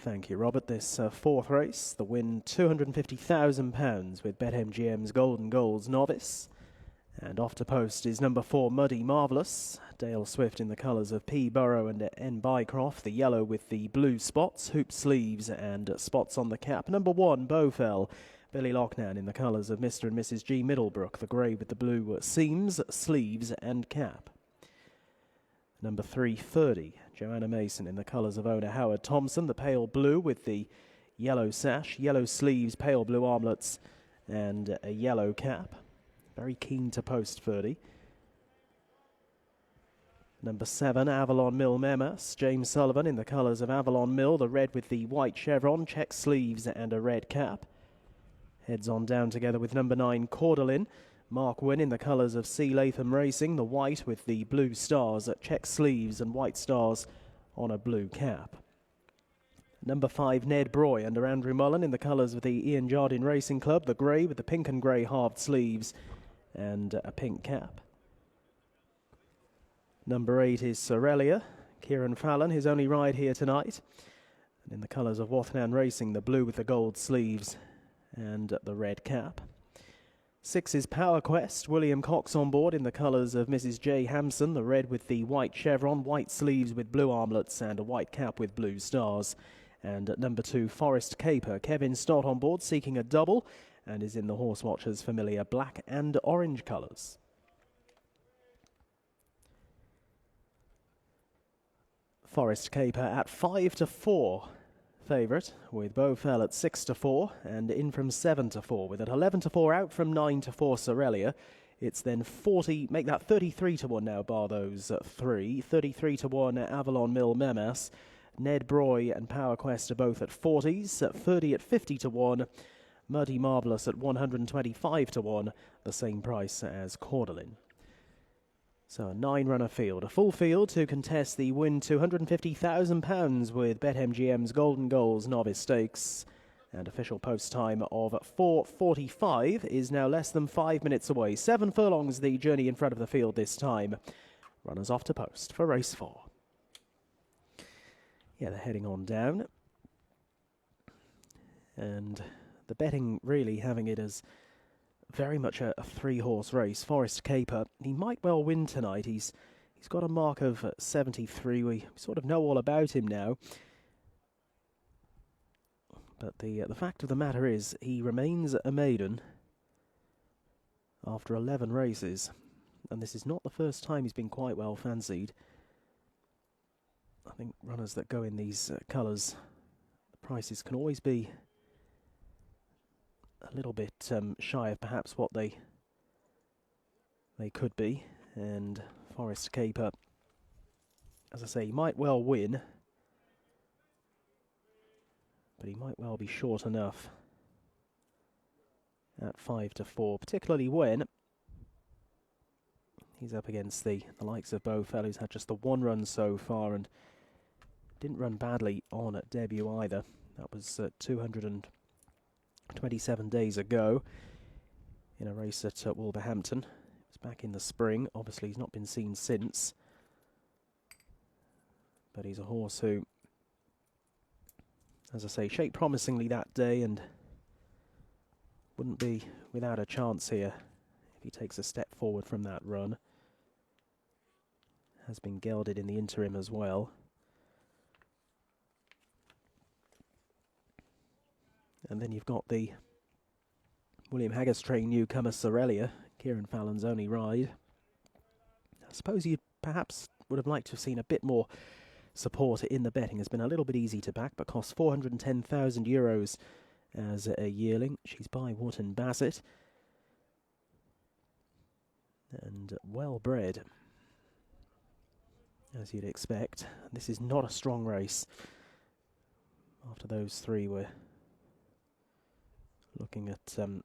Thank you, Robert. This fourth race, the win £250,000 with BetMGM's Golden Goals Novice. And off to post is number 4, Muddy Marvellous. Dale Swift in the colours of P. Burrow and N. Bycroft. The yellow with the blue spots, hoop sleeves and spots on the cap. Number 1, Bowfell. Billy Lochnan in the colours of Mr. and Mrs. G. Middlebrook. The grey with the blue seams, sleeves and cap. Number 3, 30. Joanna Mason in the colours of owner Howard Thompson. The pale blue with the yellow sash, yellow sleeves, pale blue armlets and a yellow cap. Very keen to post 30. Number 7, Avalon Mill Memas. James Sullivan in the colours of Avalon Mill. The red with the white chevron, check sleeves and a red cap. Heads on down together with number 9, Cordelin. Mark Wynn in the colours of C. Latham Racing. The white with the blue stars, check sleeves and white stars on a blue cap. Number 5, Ned Broy under Andrew Mullen in the colours of the Ian Jardine Racing Club. The grey with the pink and grey halved sleeves and a pink cap. Number 8 is Sorelia. Kieran Fallon, his only ride here tonight. And in the colours of Wathnan Racing, the blue with the gold sleeves and the red cap. 6 is Power Quest. William Cox on board in the colours of Mrs. J. Hampson. The red with the white chevron, white sleeves with blue armlets and a white cap with blue stars. And at number 2, Forest Caper. Kevin Stott on board seeking a double and is in the Horse Watchers' familiar black and orange colours. Forest Caper at 5-4 favourite, with Bowfell at 6-4 and in from 7-4, with at 11-4 out from 9-4 Sorelia. It's then 40, make that 33-1 now, bar those 3. 33-1 Avalon Mill Memas. Ned Broy and Power Quest are both at 40s, at 30 at 50-1. Muddy Marvellous at 125-1, the same price as Cordelin. So a 9-runner field, a full field to contest the win £250,000 with BetMGM's Golden Goals Novice Stakes. And official post time of 4:45 is now less than 5 minutes away. 7 furlongs the journey in front of the field this time. Runners off to post for race 4. Yeah, they're heading on down. And the betting really having it as very much a 3-horse race. Forest Caper, he might well win tonight. He's got a mark of 73. We sort of know all about him now. But the fact of the matter is, he remains a maiden after 11 races. And this is not the first time he's been quite well fancied. I think runners that go in these colours, the prices can always be a little bit shy of perhaps what they could be. And Forest Caper, as I say, he might well win, but he might well be short enough at 5-4, particularly when he's up against the likes of Bowfell, who's had just the 1 run so far and didn't run badly on at debut either. That was 227 days ago in a race at Wolverhampton. It was back in the spring. Obviously, he's not been seen since. But he's a horse who, as I say, shaped promisingly that day and wouldn't be without a chance here if he takes a step forward from that run. Has been gelded in the interim as well. And then you've got the William Haggas trained newcomer Sorelia, Kieran Fallon's only ride. I suppose you perhaps would have liked to have seen a bit more support in the betting. Has been a little bit easy to back, but costs €410,000 as a yearling. She's by Wharton Bassett. And well bred, as you'd expect. This is not a strong race. After those 3 were looking at some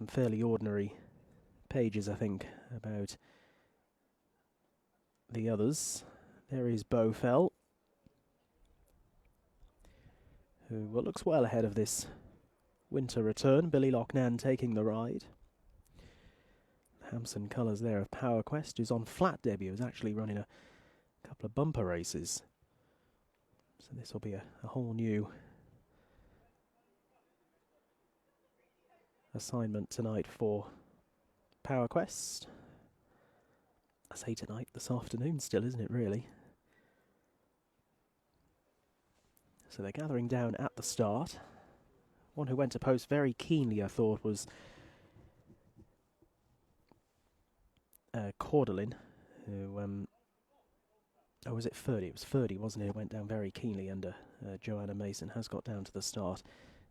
fairly ordinary pages, I think, about the others. There is Bowfell, who looks well ahead of this winter return. Billy Lochnan taking the ride. Hampson colours there of Power Quest, who's on flat debut, is actually running a couple of bumper races. So this will be a whole new assignment tonight for Power Quest. I say tonight, this afternoon still, isn't it, really? So they're gathering down at the start. One who went to post very keenly, I thought, was Cordelin, who, oh, was it Ferdy? It was Ferdy, wasn't it? It went down very keenly under Joanna Mason. Has got down to the start.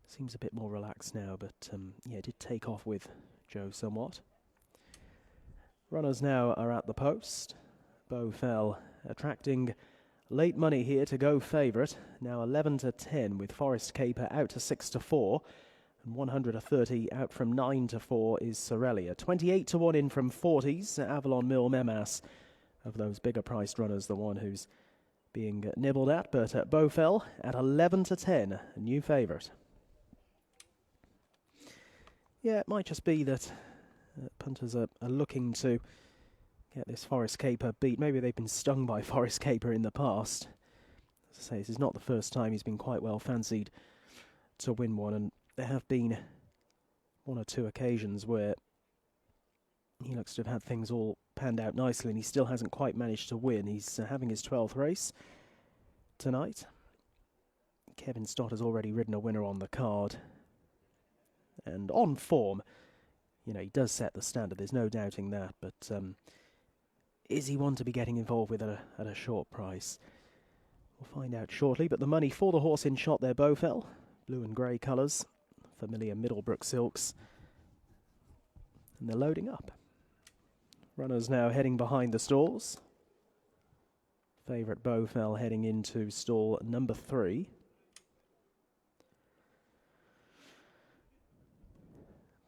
Seems a bit more relaxed now, but yeah, did take off with Joe somewhat. Runners now are at the post. Beau Fell attracting late money here to go favourite. Now 11-10 with Forest Caper out to 6-4. And 130 out from 9-4 is Sorelia. 28-1 in from 40s. Avalon Mill Memas, of those bigger priced runners, the one who's being nibbled at. But Beau Fell at 11-10, a new favourite. Yeah, it might just be that punters are looking to get this Forest Caper beat. Maybe they've been stung by Forest Caper in the past. As I say, this is not the first time he's been quite well fancied to win one, and there have been one or two occasions where he looks to have had things all panned out nicely, and he still hasn't quite managed to win. He's having his 12th race tonight. Kevin Stott has already ridden a winner on the card. And on form, you know, he does set the standard, there's no doubting that, but is he one to be getting involved with at a short price? We'll find out shortly, but the money for the horse in shot there, Beau Fell. Blue and grey colours, familiar Middlebrook silks. And they're loading up. Runners now heading behind the stalls. Favourite Beau Fell heading into stall number 3.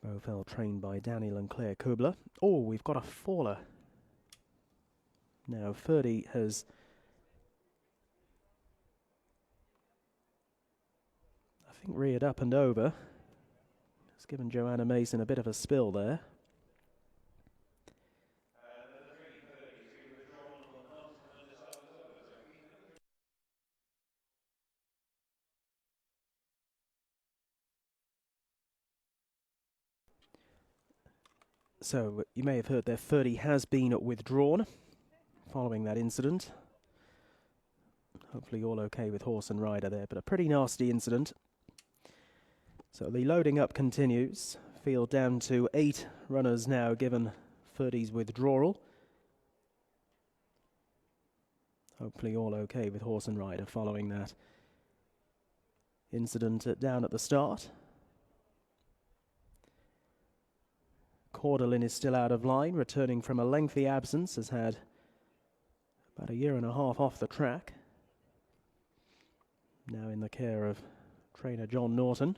Beau Fell trained by Daniel and Claire Kubler. Oh, we've got a faller. Now, Ferdy has reared up and over. It's given Joanna Mason a bit of a spill there. So, you may have heard there, Ferdy has been withdrawn following that incident. Hopefully all okay with horse and rider there, but a pretty nasty incident. So the loading up continues. Field down to 8 runners now, given Ferdy's withdrawal. Hopefully all okay with horse and rider following that incident down at the start. Cordelin is still out of line, returning from a lengthy absence, has had about a year and a half off the track. Now in the care of trainer John Norton.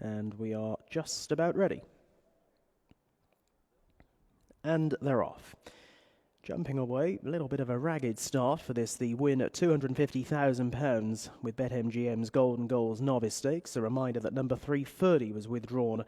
And we are just about ready. And they're off. Jumping away, a little bit of a ragged start for this, the win at £250,000 with BetMGM's Golden Goals Novice Stakes. A reminder that number 3, Ferdy, was withdrawn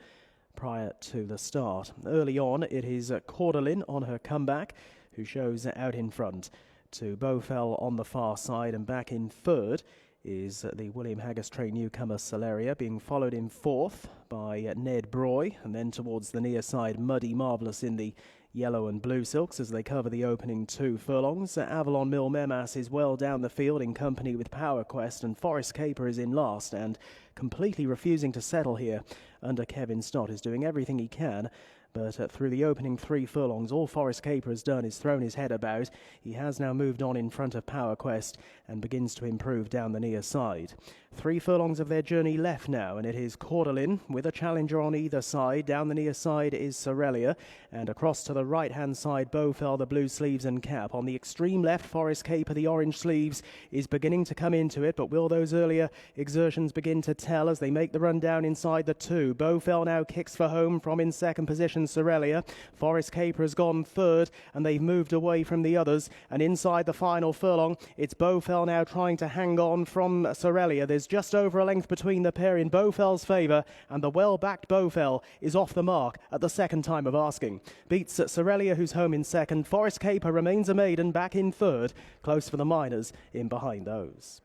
prior to the start. Early on, it is Cordelin on her comeback, who shows out in front to Beau Fell on the far side, and back in third is the William Haggas-trained newcomer Soleria, being followed in fourth by Ned Broy, and then towards the near side, Muddy Marvellous in the yellow and blue silks as they cover the opening 2 furlongs. Avalon Mill Memas is well down the field in company with Power Quest, and Forest Caper is in last and completely refusing to settle here under Kevin Stott. Is doing everything he can, but through the opening 3 furlongs, all Forest Caper has done is thrown his head about. He has now moved on in front of Power Quest and begins to improve down the near side. 3 furlongs of their journey left now, and it is Cordelin with a challenger on either side. Down the near side is Sorelia, and across to the right-hand side, Beau Fell, the blue sleeves and cap. On the extreme left, Forest Caper, the orange sleeves, is beginning to come into it, but will those earlier exertions begin to tell as they make the run down inside the 2? Beau Fell now kicks for home from in second position. and Sorelia. Forest Caper has gone third, and they've moved away from the others. And inside the final furlong, it's Bowfell now trying to hang on from Sorelia. There's just over a length between the pair in Bowfell's favour, and the well-backed Bowfell is off the mark at the second time of asking. Beats Sorelia, who's home in second. Forest Caper remains a maiden back in third. Close for the Miners in behind those.